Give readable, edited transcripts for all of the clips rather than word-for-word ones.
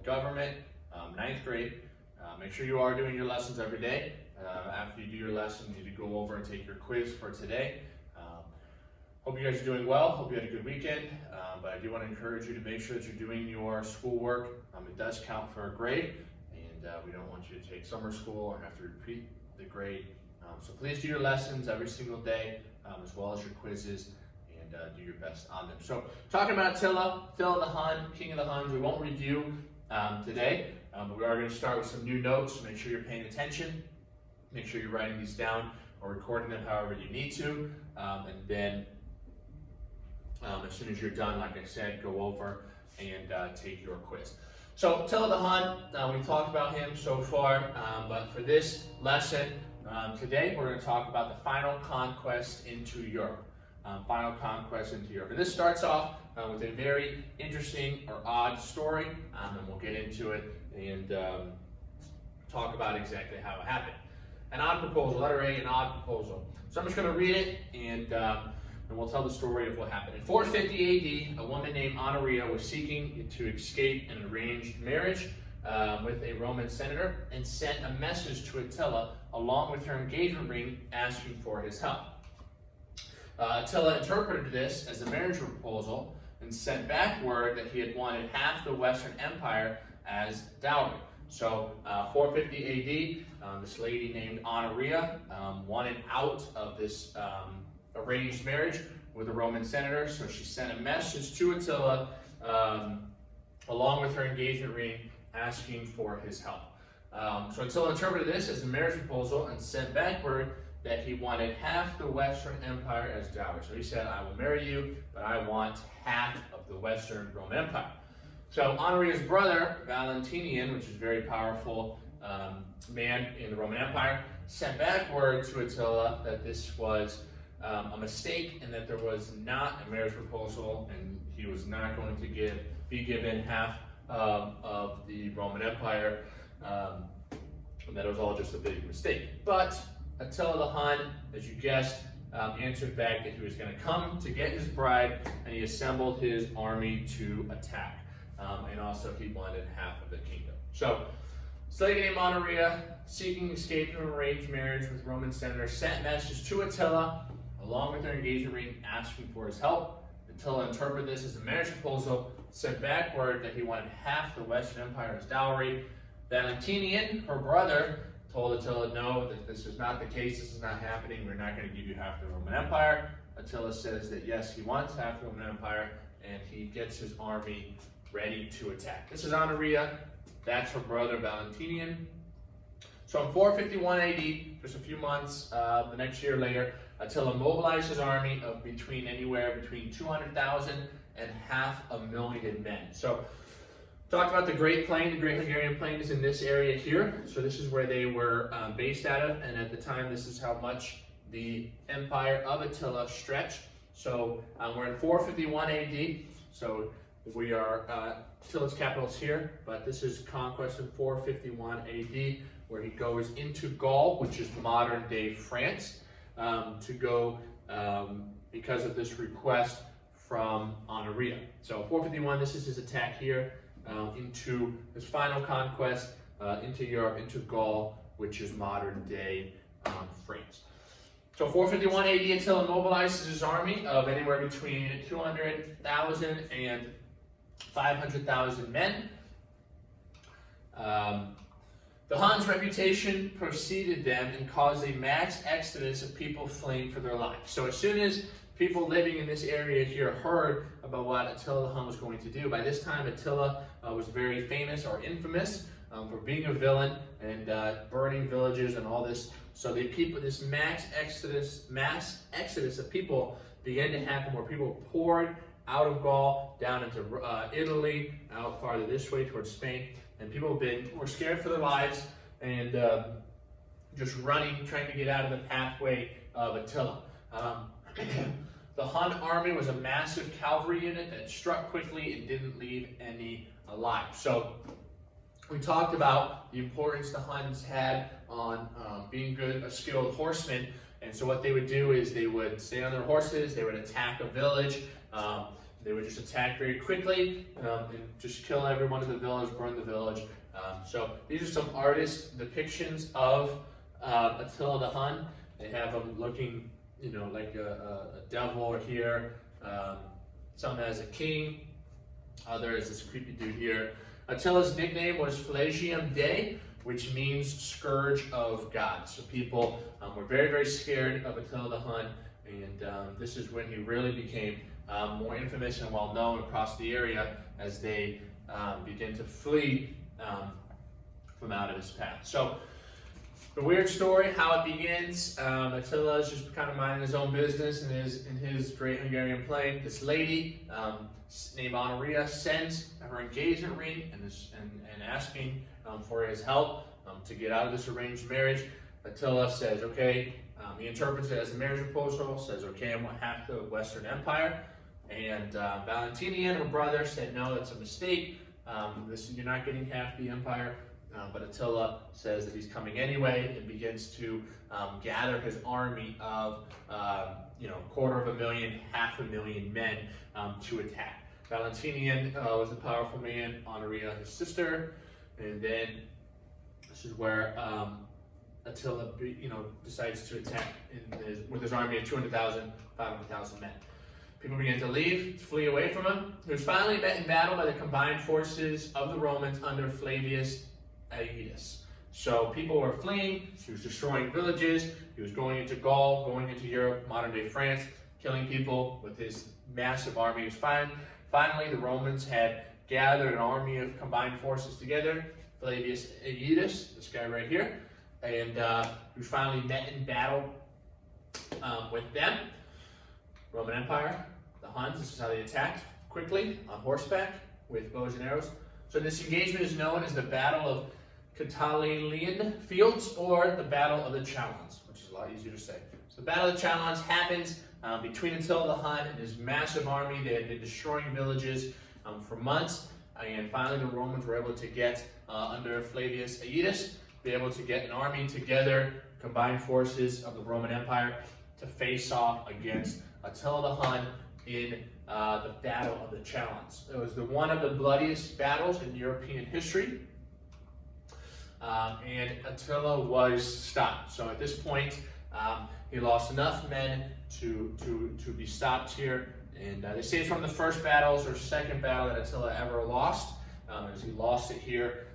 government, 9th grade. Make sure you are doing your lessons every day. After you do your lesson, you need to go over and take your quiz for today. Hope you guys are doing well. Hope you had a good weekend. But I do want to encourage you to make sure that you're doing your schoolwork. It does count for a grade, and we don't want you to take summer school or have to repeat the grade. So please do your lessons every single day, as well as your quizzes, and do your best on them. So talking about Attila the Hun, king of the Huns, we won't review today, but we are going to start with some new notes. Make sure you're paying attention. Make sure you're writing these down or recording them however you need to, and then as soon as you're done, like I said, go over and take your quiz. So Attila the Hun, we've talked about him so far, but for this lesson today, we're going to talk about the final conquest into Europe. Final conquest into Europe. And this starts off with a very interesting or odd story, and we'll get into it and talk about exactly how it happened. An odd proposal, letter A, an odd proposal. So I'm just going to read it, and we'll tell the story of what happened. In 450 AD, a woman named Honoria was seeking to escape an arranged marriage with a Roman senator and sent a message to Attila along with her engagement ring asking for his help. Attila interpreted this as a marriage proposal and sent back word that he had wanted half the Western Empire as dowry. So 450 AD, this lady named Honoria wanted out of this arranged marriage with a Roman senator, so she sent a message to Attila along with her engagement ring asking for his help. So Attila interpreted this as a marriage proposal and sent back word that he wanted half the Western Empire as dowry. So he said, I will marry you, but I want half of the Western Roman Empire. So Honoria's brother, Valentinian, which is a very powerful man in the Roman Empire, sent back word to Attila that this was a mistake and that there was not a marriage proposal and he was not going to be given half of the Roman Empire, and that it was all just a big mistake. But Attila the Hun, as you guessed, answered back that he was going to come to get his bride, and he assembled his army to attack. And also he wanted half of the kingdom. So, this lady named Honoria, seeking escape from an arranged marriage with Roman senator, sent a message to Attila along with her engagement ring asking for his help. Attila interpreted this as a marriage proposal, sent back word that he wanted half the Western Empire as dowry. Valentinian, her brother, told Attila, no, that this is not the case, this is not happening, we're not going to give you half the Roman Empire. Attila says that yes, he wants half the Roman Empire, and he gets his army ready to attack. This is Honoria, that's her brother Valentinian. So in 451 AD, just a few months, the next year later, Attila mobilized his army of anywhere between 200,000 and 500,000 men. So talked about the Great Plain. The Great Hungarian Plain is in this area here. So this is where they were based out of, and at the time this is how much the empire of Attila stretched. So we're in 451 AD. So we are, Attila's capital is here, but this is conquest in 451 AD, where he goes into Gaul, which is modern day France, to go because of this request from Honoria. So 451, this is his attack here into his final conquest into Europe, into Gaul, which is modern day France. So 451 AD, Attila mobilizes his army of anywhere between 200,000 and 500,000 men. The Huns' reputation preceded them and caused a mass exodus of people fleeing for their lives. So as soon as people living in this area here heard about what Attila the Hun was going to do, by this time Attila was very famous or infamous for being a villain and burning villages and all this. So this mass exodus of people began to happen, where people poured out of Gaul down into Italy, out farther this way towards Spain, and people were scared for their lives and just running, trying to get out of the pathway of Attila. The Hun army was a massive cavalry unit that struck quickly and didn't leave any alive. So we talked about the importance the Huns had on being good, skilled horsemen. And so what they would do is they would stay on their horses, they would attack a village, They would just attack very quickly and just kill everyone in the village, burn the village. So these are some artist depictions of Attila the Hun. They have him looking, like a devil here. Some as a king. Other is this creepy dude here. Attila's nickname was Flagium Dei, which means scourge of God. So people were very, very scared of Attila the Hun, and this is when he really became more infamous and well known across the area as they begin to flee from out of his path. So the weird story, how it begins, Attila is just kind of minding his own business in his great Hungarian plain. This lady named Honoria sends her engagement ring and asking for his help to get out of this arranged marriage. Attila says, okay, he interprets it as a marriage proposal, says, okay, I want half the Western Empire. And Valentinian, her brother, said, no, that's a mistake. You're not getting half the empire. But Attila says that he's coming anyway and begins to gather his army of 250,000, 500,000 men to attack. Valentinian was a powerful man, Honoria his sister, and then this is where Attila decides to attack with his army of 200,000, 500,000 men. People began to leave, flee away from him. He was finally met in battle by the combined forces of the Romans under Flavius Aetus. So people were fleeing, he was destroying villages, he was going into Gaul, going into Europe, modern day France, killing people with his massive army. He was finally, the Romans had gathered an army of combined forces together, Flavius Aetus, this guy right here, and he was finally met in battle with them. Roman Empire, the Huns, this is how they attacked, quickly, on horseback, with bows and arrows. So this engagement is known as the Battle of Catalilean Fields, or the Battle of the Chalons, which is a lot easier to say. So the Battle of the Chalons happens between Attila the Hun and his massive army. They had been destroying villages for months, and finally the Romans were able to get, under Flavius Aetus, be able to get an army together, combined forces of the Roman Empire, to face off against Attila the Hun in the Battle of the Chalons. It was one of the bloodiest battles in European history, and Attila was stopped. So at this point, he lost enough men to be stopped here, and they say it's one of the first battles or second battle that Attila ever lost. As he lost it here,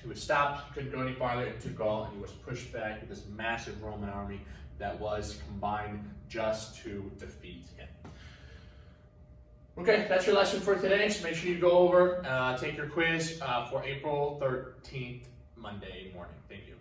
he was stopped, couldn't go any farther into Gaul, and he was pushed back with this massive Roman army that was combined just to defeat him. Okay, that's your lesson for today. So make sure you go over, take your quiz for April 13th, Monday morning. Thank you.